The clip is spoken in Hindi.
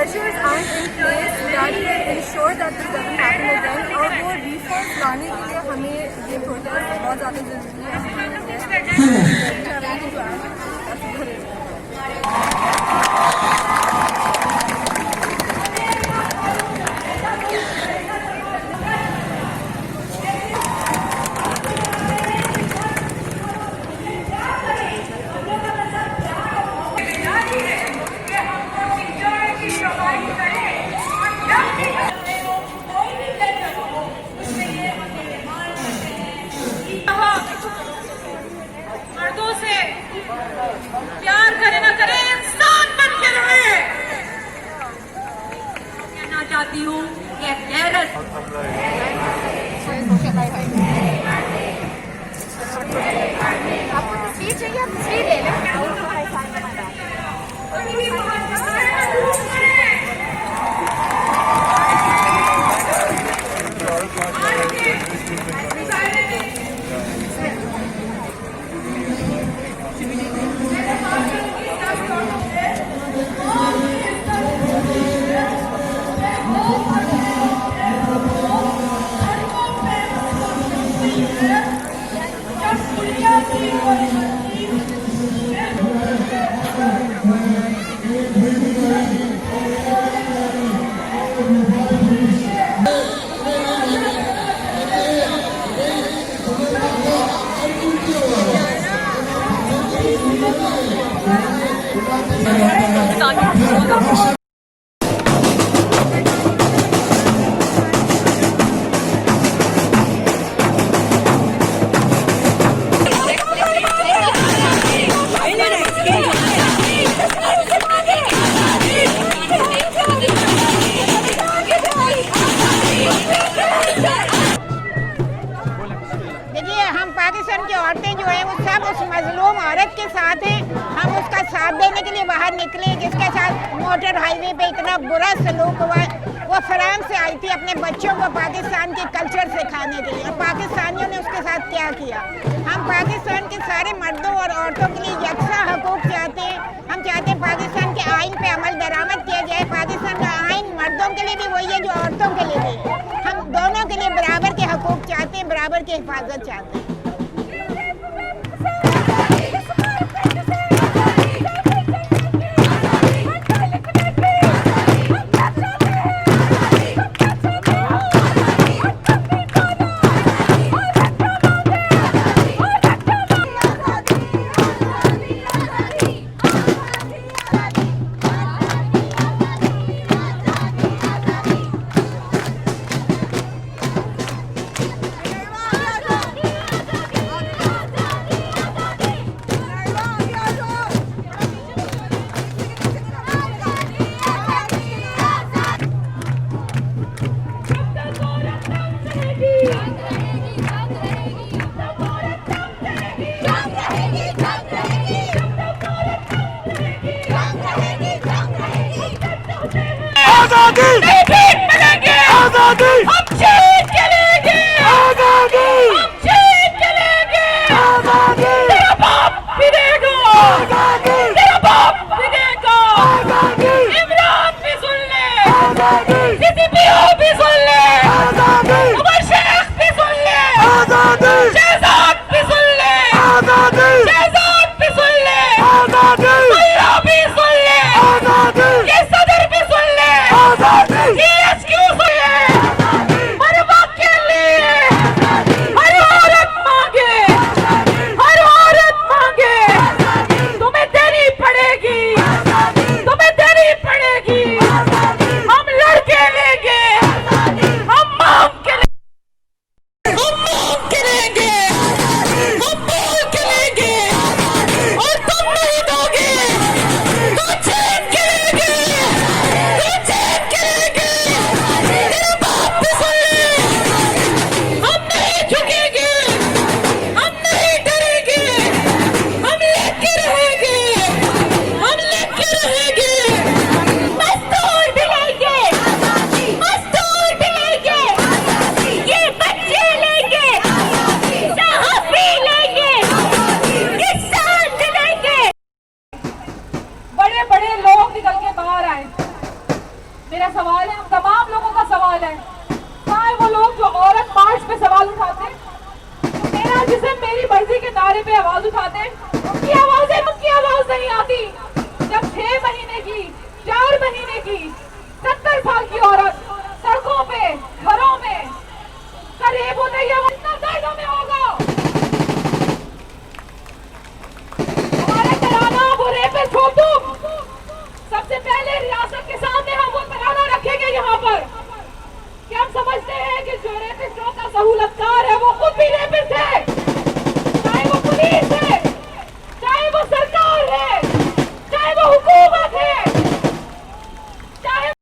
measures aren't in place that will ensure that this doesn't happen again और वो reforms लाने के लिए हमें ये protest बहुत ज़्यादा ज़रूरी है। प्यार करे ना करे इंसान बन के रहे। कहना चाहती हूँ ये गैरत आपको तस्वीर चाहिए आप तस्वीर ले लें। पाकिस्तान की औरतें जो हैं वो सब उस मजलूम औरत के साथ हैं। हम उसका साथ देने के लिए बाहर निकले जिसके साथ मोटर हाईवे पे इतना बुरा सलूक हुआ। वो फ्रांस से आई थी अपने बच्चों को पाकिस्तान के कल्चर सिखाने के लिए और पाकिस्तानियों ने उसके साथ क्या किया। हम पाकिस्तान के सारे मर्दों और औरतों के लिए यकसा हकूक़ चाहते हैं। हम चाहते हैं पाकिस्तान के आइन पे अमल दरामद किया जाए। पाकिस्तान का आइन मर्दों के लिए भी वही है जो औरतों के लिए भी है। हम दोनों के लिए बराबर के हकूक़ चाहते हैं, बराबर की हिफाजत चाहते हैं। आजादी नहीं मिलेगी, आजादी हम जीत के लेंगे, आजादी हम जीत के लेंगे, आजादी तेरा बाप भी देगा, आजादी तेरा बाप भी देगा, आजादी इमरान भी सुन ले, आजादी सीसीपीओ भी सुन ले, आजादी उमर शेख भी सुन ले, आजादी शहजाद भी सुन ले, बहुलत्कार है वो खुद भी रेपिस्ट है, चाहे वो पुलिस है